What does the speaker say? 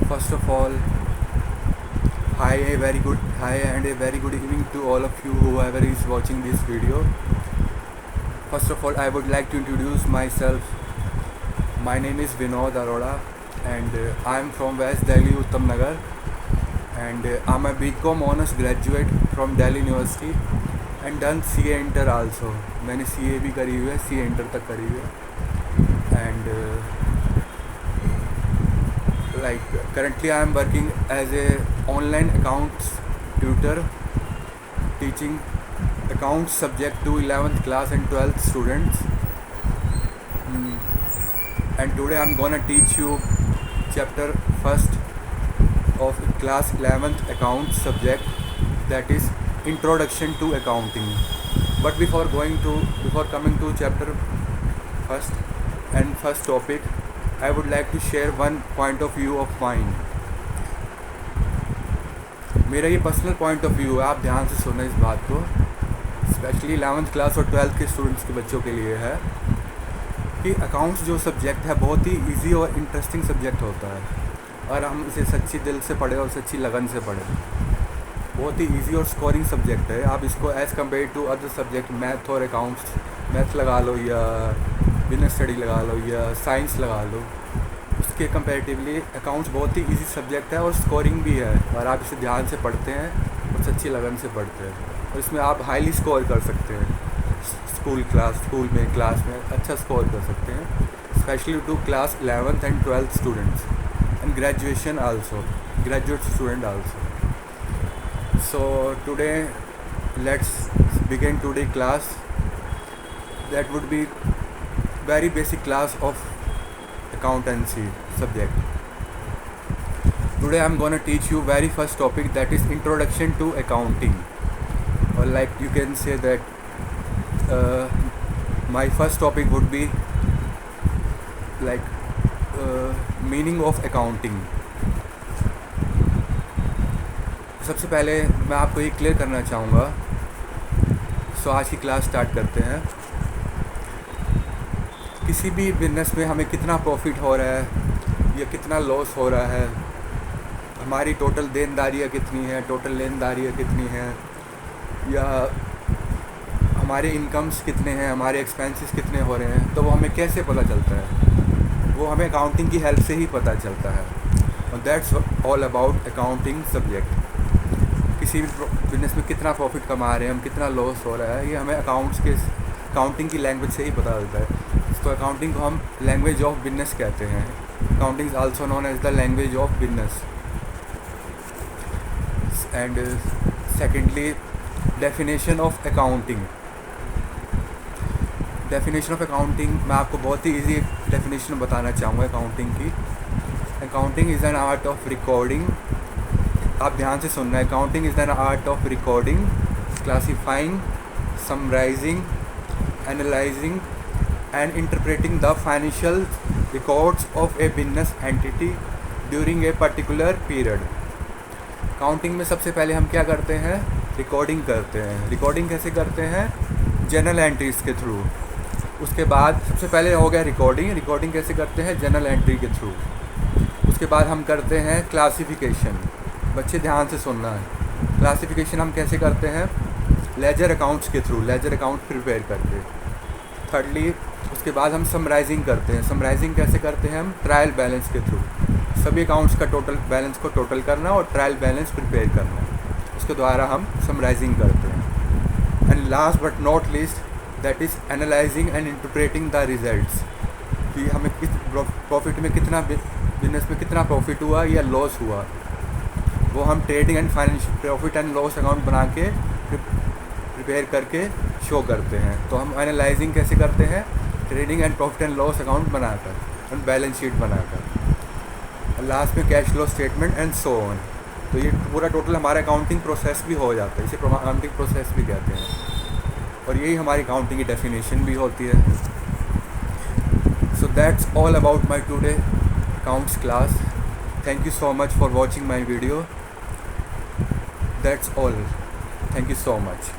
First of all, hi and a very good evening to all of you whoever is watching this video. First of all, I would like to introduce myself. My name is Vinod Arora and I am from West Delhi, Uttam Nagar, and I'm a BCom honors graduate from Delhi University and done CA Inter also. मैंने CA भी करी हुई है, CA Inter तक करी हुई है and currently I am working as a online accounts tutor teaching accounts subject to 11th class and 12th students. And today I'm gonna teach you chapter first of class 11th accounts subject, that is introduction to accounting. But before coming to chapter first and first topic, I would like to share one point of view of mine. मेरा ये personal point of view है, आप ध्यान से सुनना इस बात को, स्पेशली 11th क्लास और 12th के स्टूडेंट्स के बच्चों के लिए है कि अकाउंट्स जो सब्जेक्ट है बहुत ही इजी और इंटरेस्टिंग सब्जेक्ट होता है और हम इसे सच्ची दिल से पढ़ें और सच्ची लगन से पढ़ें। बहुत ही इजी और स्कोरिंग सब्जेक्ट है। आप इसको as compare to other subject math और अकाउंट्स, मैथ लगा लो या बिजनेस स्टडी लगा लो या साइंस लगा लो, उसके कंपैरेटिवली अकाउंट्स बहुत ही इजी सब्जेक्ट है और स्कोरिंग भी है और आप इसे ध्यान से पढ़ते हैं और सच्ची लगन से पढ़ते हैं और इसमें आप हाईली स्कोर कर सकते हैं। स्कूल में अच्छा स्कोर कर सकते हैं, specially to class 11th and 12th students and graduate student also. So today let's begin today class. That would be very basic class of accountancy subject. Today I'm gonna teach you very first topic, that is introduction to accounting, or like you can say that my first topic would be meaning of accounting. सबसे पहले मैं आपको ये clear करना चाहूँगा। सो आज की class start करते हैं। किसी भी बिजनेस में हमें कितना प्रॉफिट हो रहा है या कितना लॉस हो रहा है, हमारी टोटल देनदारियाँ कितनी हैं, टोटल लेनदारियाँ कितनी हैं, या हमारे इनकम्स कितने हैं, हमारे एक्सपेंसेस कितने हो रहे हैं, तो वो हमें कैसे पता चलता है? वो हमें अकाउंटिंग की हेल्प से ही पता चलता है। और that's all about accounting subject. किसी भी बिजनेस में कितना प्रॉफिट कमा रहे हैं हम, कितना लॉस हो रहा है, ये हमें अकाउंटिंग की लैंग्वेज से ही पता चलता है। तो अकाउंटिंग को हम लैंग्वेज ऑफ बिजनेस कहते हैं। Accounting is also known as the language of business. And secondly, definition of accounting. Definition of accounting मैं आपको बहुत ही ईजी डेफिनेशन बताना चाहूँगा अकाउंटिंग की। Accounting is an art of recording. आप ध्यान से सुनना है। Accounting is an art of recording, classifying, summarising, analysing and interpreting the financial records of a business entity during a particular period. Accounting में सबसे पहले हम क्या करते हैं? रिकॉर्डिंग करते हैं। रिकॉर्डिंग कैसे करते हैं? जर्नल एंट्रीज़ के थ्रू। उसके बाद सबसे पहले हो गया रिकॉर्डिंग कैसे करते हैं? जर्नल एंट्री के थ्रू। उसके बाद हम करते हैं क्लासिफिकेशन। बच्चे ध्यान से सुनना है। क्लासिफिकेशन हम कैसे करते हैं? लेजर अकाउंट्स के थ्रू, लेजर अकाउंट प्रिपेयर करके। थर्डली, उसके बाद हम समराइजिंग करते हैं। समराइजिंग कैसे करते हैं हम? ट्रायल बैलेंस के थ्रू। सभी अकाउंट्स का टोटल बैलेंस को टोटल करना और ट्रायल बैलेंस प्रिपेयर करना, उसके द्वारा हम समराइजिंग करते हैं। And last but not least, that is analysing and interpreting the results, कि हमें किस प्रॉफिट में कितना, बिजनेस में कितना प्रॉफिट हुआ या लॉस हुआ, वो हम trading and financial profit and loss account बना के प्रिपेयर करके शो करते हैं। तो हम एनालाइजिंग कैसे करते हैं? Trading and profit and loss account बनाकर और बैलेंस शीट बनाकर, लास्ट में cash flow statement and so on. तो ये पूरा टोटल हमारा अकाउंटिंग प्रोसेस भी हो जाता है। इसे अकाउंटिंग प्रोसेस भी कहते हैं और यही हमारी अकाउंटिंग की डेफिनेशन भी होती है। So that's all about my today accounts class. Thank you so much for watching my video. That's all. Thank you so much.